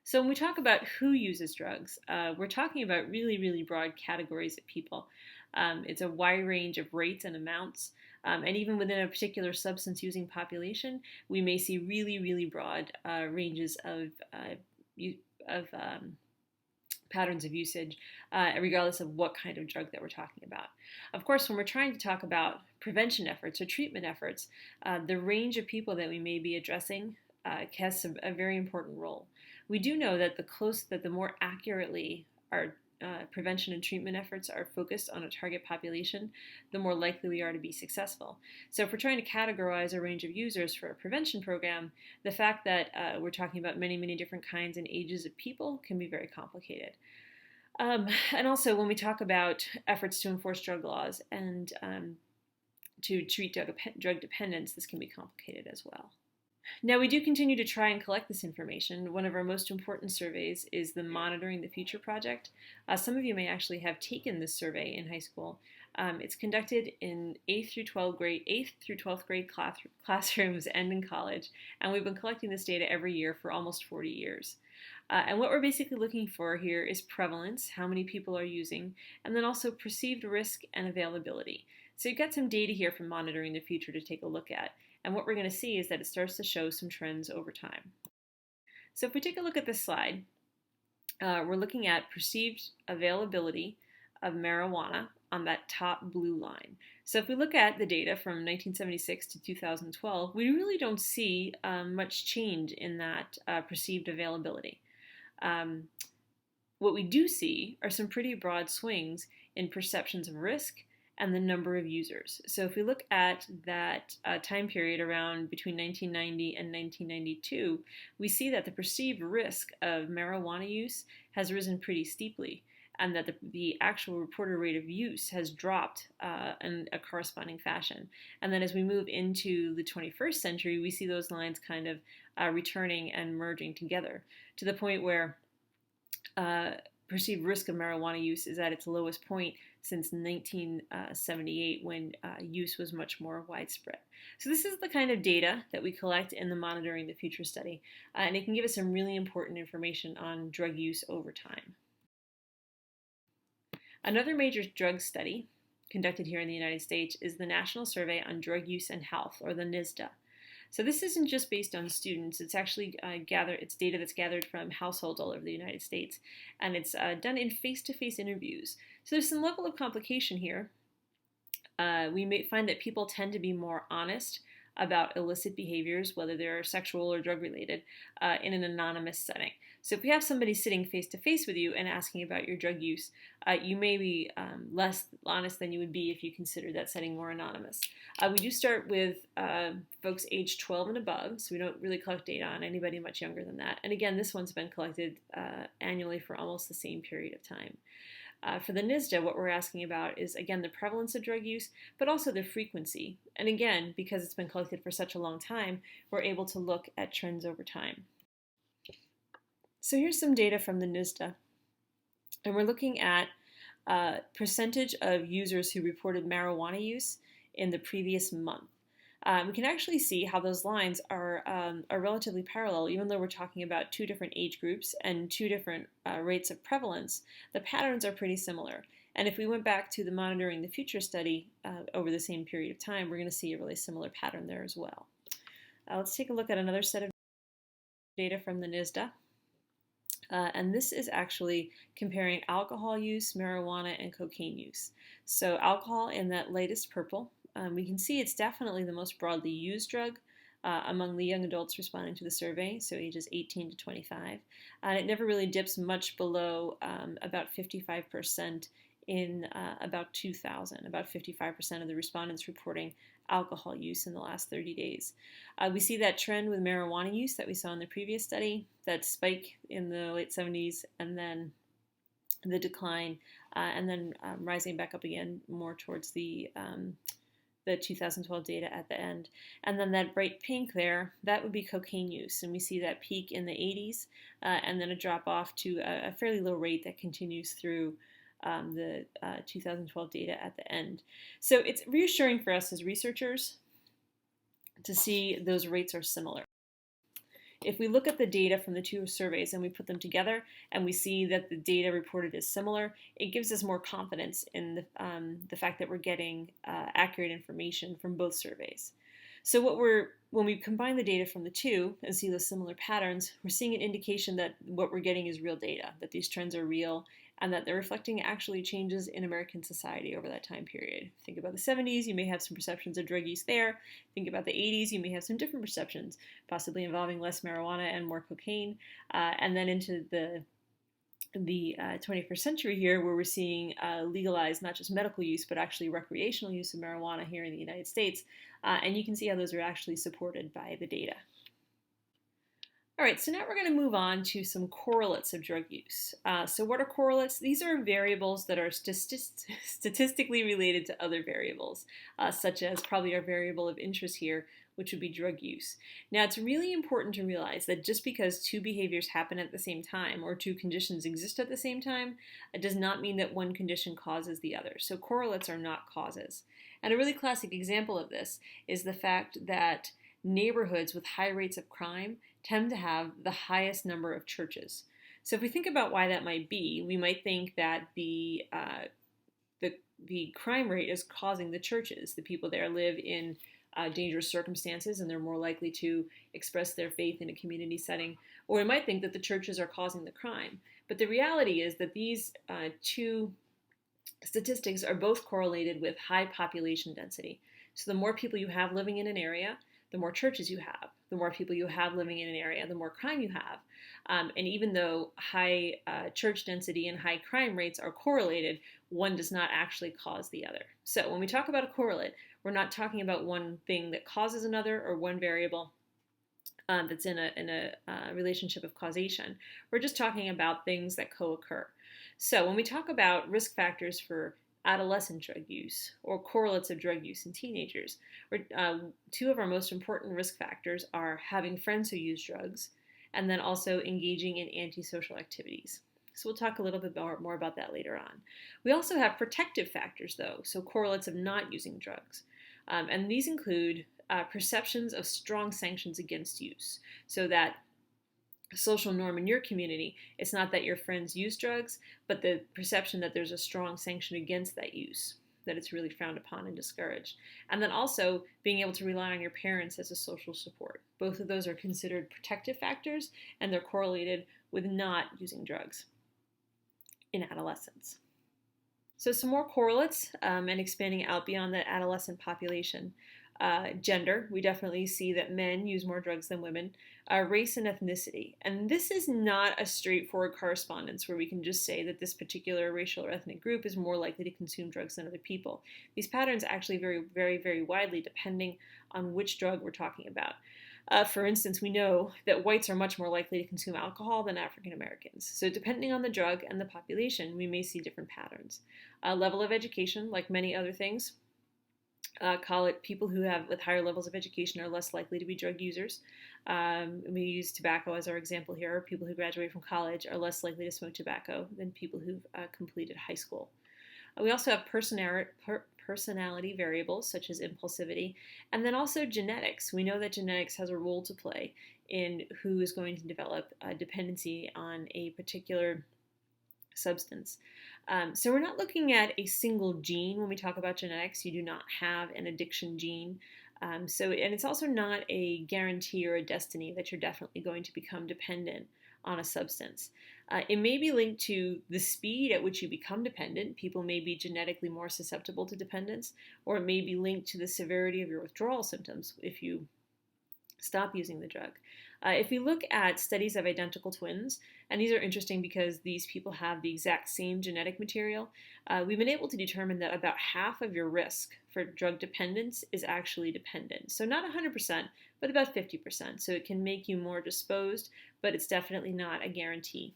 So when we talk about who uses drugs, we're talking about really, really broad categories of people. It's a wide range of rates and amounts. And even within a particular substance using population, we may see really, really broad ranges of patterns of usage, regardless of what kind of drug that we're talking about. Of course, when we're trying to talk about prevention efforts or treatment efforts, the range of people that we may be addressing has a very important role. We do know that the more accurately our prevention and treatment efforts are focused on a target population, the more likely we are to be successful. So if we're trying to categorize a range of users for a prevention program, the fact that we're talking about many, many different kinds and ages of people can be very complicated. And also when we talk about efforts to enforce drug laws and to treat drug dependence, this can be complicated as well. Now, we do continue to try and collect this information. One of our most important surveys is the Monitoring the Future project. Some of you may actually have taken this survey in high school. It's conducted in 8th through 12th grade classrooms and in college, and we've been collecting this data every year for almost 40 years. And what we're basically looking for here is prevalence, how many people are using, and then also perceived risk and availability. So you've got some data here from Monitoring the Future to take a look at. And what we're going to see is that it starts to show some trends over time. So if we take a look at this slide, we're looking at perceived availability of marijuana on that top blue line. So if we look at the data from 1976 to 2012, we really don't see much change in that perceived availability. What we do see are some pretty broad swings in perceptions of risk and the number of users. So if we look at that time period around between 1990 and 1992, we see that the perceived risk of marijuana use has risen pretty steeply, and that the actual reported rate of use has dropped in a corresponding fashion. And then as we move into the 21st century, we see those lines kind of returning and merging together to the point where perceived risk of marijuana use is at its lowest point since 1978, when use was much more widespread. So this is the kind of data that we collect in the Monitoring the Future study, and it can give us some really important information on drug use over time. Another major drug study conducted here in the United States is the National Survey on Drug Use and Health, or the NSDUH. So this isn't just based on students, it's actually it's data that's gathered from households all over the United States, and it's done in face-to-face interviews. So there's some level of complication here. We may find that people tend to be more honest about illicit behaviors, whether they're sexual or drug-related, in an anonymous setting. So if we have somebody sitting face-to-face with you and asking about your drug use, you may be less honest than you would be if you consider that setting more anonymous. We do start with folks aged 12 and above, so we don't really collect data on anybody much younger than that. And again, this one's been collected annually for almost the same period of time. For the NSDUH, what we're asking about is, again, the prevalence of drug use, but also the frequency. And again, because it's been collected for such a long time, we're able to look at trends over time. So here's some data from the NSDUH, and we're looking at percentage of users who reported marijuana use in the previous month. We can actually see how those lines are relatively parallel, even though we're talking about two different age groups and two different rates of prevalence. The patterns are pretty similar. And if we went back to the Monitoring the Future study over the same period of time, we're going to see a really similar pattern there as well. Let's take a look at another set of data from the NSDUH. And this is actually comparing alcohol use, marijuana, and cocaine use. So alcohol in that lightest purple. We can see it's definitely the most broadly used drug among the young adults responding to the survey, so ages 18 to 25. And it never really dips much below about 55% in about 2000, about 55% of the respondents reporting alcohol use in the last 30 days. We see that trend with marijuana use that we saw in the previous study, that spike in the late 70s, and then the decline, and then rising back up again more towards the 2012 data at the end. And then that bright pink there, that would be cocaine use. And we see that peak in the 80s and then a drop off to a fairly low rate that continues through the 2012 data at the end. So it's reassuring for us as researchers to see those rates are similar. If we look at the data from the two surveys and we put them together and we see that the data reported is similar, it gives us more confidence in the fact that we're getting accurate information from both surveys. So when we combine the data from the two and see those similar patterns, we're seeing an indication that what we're getting is real data, that these trends are real, and that they're reflecting actually changes in American society over that time period. Think about the 70s, you may have some perceptions of drug use there. Think about the 80s, you may have some different perceptions, possibly involving less marijuana and more cocaine. And then into the 21st century here, where we're seeing legalized not just medical use, but actually recreational use of marijuana here in the United States. And you can see how those are actually supported by the data. All right, so now we're going to move on to some correlates of drug use. So what are correlates? These are variables that are statistically related to other variables, such as probably our variable of interest here, which would be drug use. Now, it's really important to realize that just because two behaviors happen at the same time or two conditions exist at the same time, it does not mean that one condition causes the other. So correlates are not causes. And a really classic example of this is the fact that neighborhoods with high rates of crime tend to have the highest number of churches. So if we think about why that might be, we might think that the crime rate is causing the churches. The people there live in dangerous circumstances and they're more likely to express their faith in a community setting. Or we might think that the churches are causing the crime. But the reality is that these two statistics are both correlated with high population density. So the more people you have living in an area, the more churches you have. The more people you have living in an area, the more crime you have. And even though high church density and high crime rates are correlated, one does not actually cause the other. So when we talk about a correlate, we're not talking about one thing that causes another or one variable that's in a relationship of causation. We're just talking about things that co-occur. So when we talk about risk factors for adolescent drug use or correlates of drug use in teenagers, two of our most important risk factors are having friends who use drugs and then also engaging in antisocial activities. So we'll talk a little bit more about that later on. We also have protective factors, though, so correlates of not using drugs. And these include perceptions of strong sanctions against use, so that social norm in your community, it's not that your friends use drugs, but the perception that there's a strong sanction against that use, that it's really frowned upon and discouraged. And then also being able to rely on your parents as a social support. Both of those are considered protective factors, and they're correlated with not using drugs in adolescence. So some more correlates and expanding out beyond the adolescent population. Gender, we definitely see that men use more drugs than women. Race and ethnicity. And this is not a straightforward correspondence where we can just say that this particular racial or ethnic group is more likely to consume drugs than other people. These patterns actually vary very, very widely depending on which drug we're talking about. For instance, we know that whites are much more likely to consume alcohol than African Americans. So depending on the drug and the population, we may see different patterns. Level of education, like many other things, people who have with higher levels of education are less likely to be drug users. We use tobacco as our example here. People who graduate from college are less likely to smoke tobacco than people who've completed high school. We also have personality variables such as impulsivity, and then also genetics. We know that genetics has a role to play in who is going to develop a dependency on a particular substance. So we're not looking at a single gene when we talk about genetics. You do not have an addiction gene. And it's also not a guarantee or a destiny that you're definitely going to become dependent on a substance. It may be linked to the speed at which you become dependent. People may be genetically more susceptible to dependence, or it may be linked to the severity of your withdrawal symptoms if you stop using the drug. If we look at studies of identical twins, and these are interesting because these people have the exact same genetic material, we've been able to determine that about half of your risk for drug dependence is actually dependent. So not 100%, but about 50%. So it can make you more disposed, but it's definitely not a guarantee.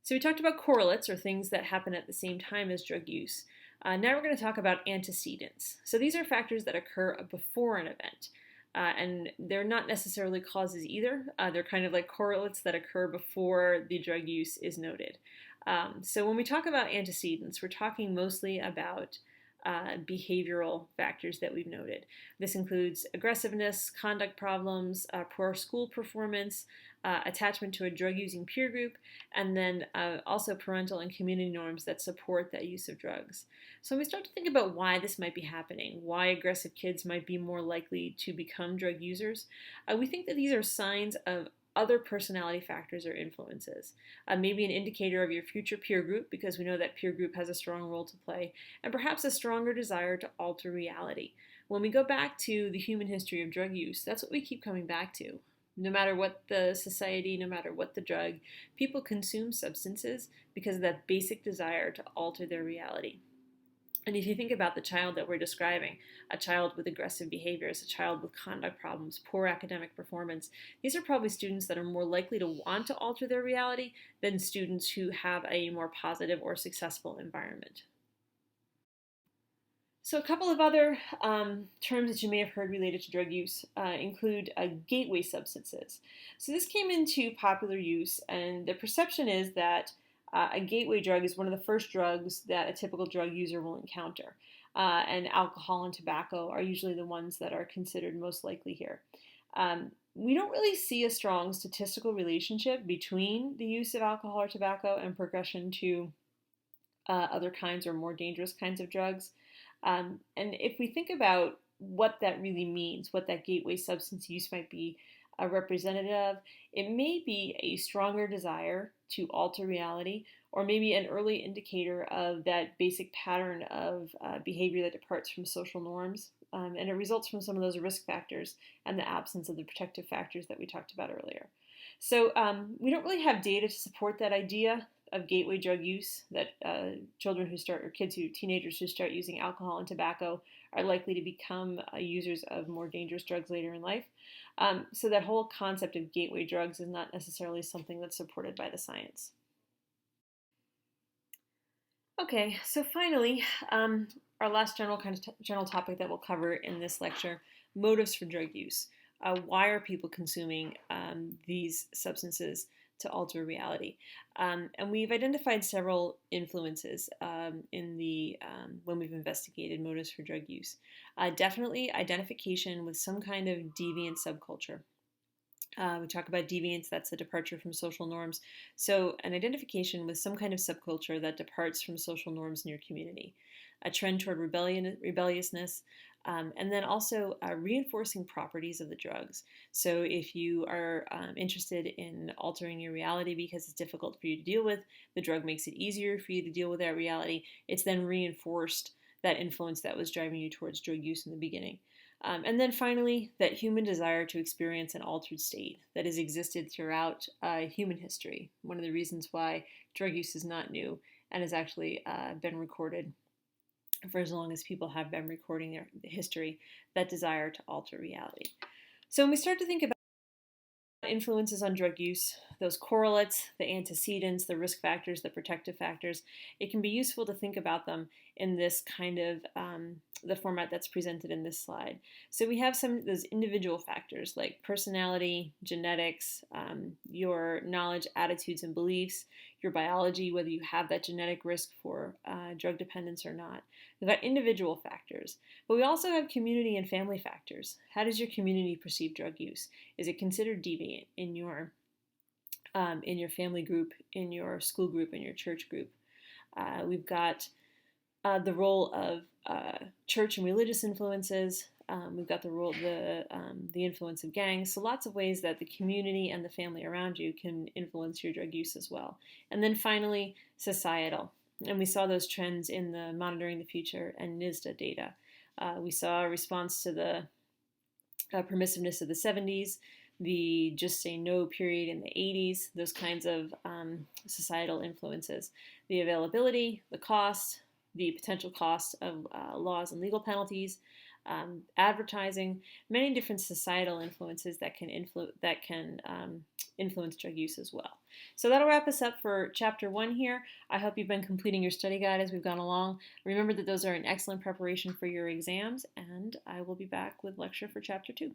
So we talked about correlates, or things that happen at the same time as drug use. Now we're going to talk about antecedents. So these are factors that occur before an event. And they're not necessarily causes either. They're kind of like correlates that occur before the drug use is noted. So when we talk about antecedents, we're talking mostly about behavioral factors that we've noted. This includes aggressiveness, conduct problems, poor school performance, attachment to a drug-using peer group, and then also parental and community norms that support that use of drugs. So when we start to think about why this might be happening, why aggressive kids might be more likely to become drug users, we think that these are signs of other personality factors or influences. Maybe an indicator of your future peer group, because we know that peer group has a strong role to play, and perhaps a stronger desire to alter reality. When we go back to the human history of drug use, that's what we keep coming back to. No matter what the society, no matter what the drug, people consume substances because of that basic desire to alter their reality. And if you think about the child that we're describing, a child with aggressive behaviors, a child with conduct problems, poor academic performance, these are probably students that are more likely to want to alter their reality than students who have a more positive or successful environment. So a couple of other terms that you may have heard related to drug use include gateway substances. So this came into popular use, and the perception is that a gateway drug is one of the first drugs that a typical drug user will encounter. And alcohol and tobacco are usually the ones that are considered most likely here. We don't really see a strong statistical relationship between the use of alcohol or tobacco and progression to other kinds or more dangerous kinds of drugs. And if we think about what that really means, what that gateway substance use might be representative of, it may be a stronger desire to alter reality, or maybe an early indicator of that basic pattern of behavior that departs from social norms. And it results from some of those risk factors and the absence of the protective factors that we talked about earlier. So we don't really have data to support that idea of gateway drug use, that teenagers who start using alcohol and tobacco are likely to become users of more dangerous drugs later in life. So that whole concept of gateway drugs is not necessarily something that's supported by the science. Okay, so finally, our last general topic that we'll cover in this lecture, motives for drug use. Why are people consuming these substances to alter reality? And we've identified several influences when we've investigated motives for drug use. Definitely identification with some kind of deviant subculture. We talk about deviance, that's a departure from social norms. So an identification with some kind of subculture that departs from social norms in your community. A trend toward rebelliousness, and then also reinforcing properties of the drugs. So if you are interested in altering your reality because it's difficult for you to deal with, the drug makes it easier for you to deal with that reality. It's then reinforced that influence that was driving you towards drug use in the beginning. And then finally, that human desire to experience an altered state that has existed throughout human history. One of the reasons why drug use is not new and has actually been recorded for as long as people have been recording their history, that desire to alter reality. So when we start to think about influences on drug use, those correlates, the antecedents, the risk factors, the protective factors, it can be useful to think about them in this kind of the format that's presented in this slide. So we have some of those individual factors like personality, genetics, your knowledge, attitudes, and beliefs, your biology, whether you have that genetic risk for drug dependence or not. We've got individual factors, but we also have community and family factors. How does your community perceive drug use? Is it considered deviant in your family group, in your school group, in your church group? We've got the role of church and religious influences. We've got the influence of gangs. So lots of ways that the community and the family around you can influence your drug use as well. And then finally, societal. And we saw those trends in the Monitoring the Future and NISDA data. We saw a response to the permissiveness of the 70s, the Just Say No period in the 80s, those kinds of societal influences. The availability, the cost, the potential cost of laws and legal penalties, advertising, many different societal influences that can influence drug use as well. So that'll wrap us up for Chapter 1 here. I hope you've been completing your study guide as we've gone along. Remember that those are an excellent preparation for your exams, and I will be back with lecture for Chapter 2.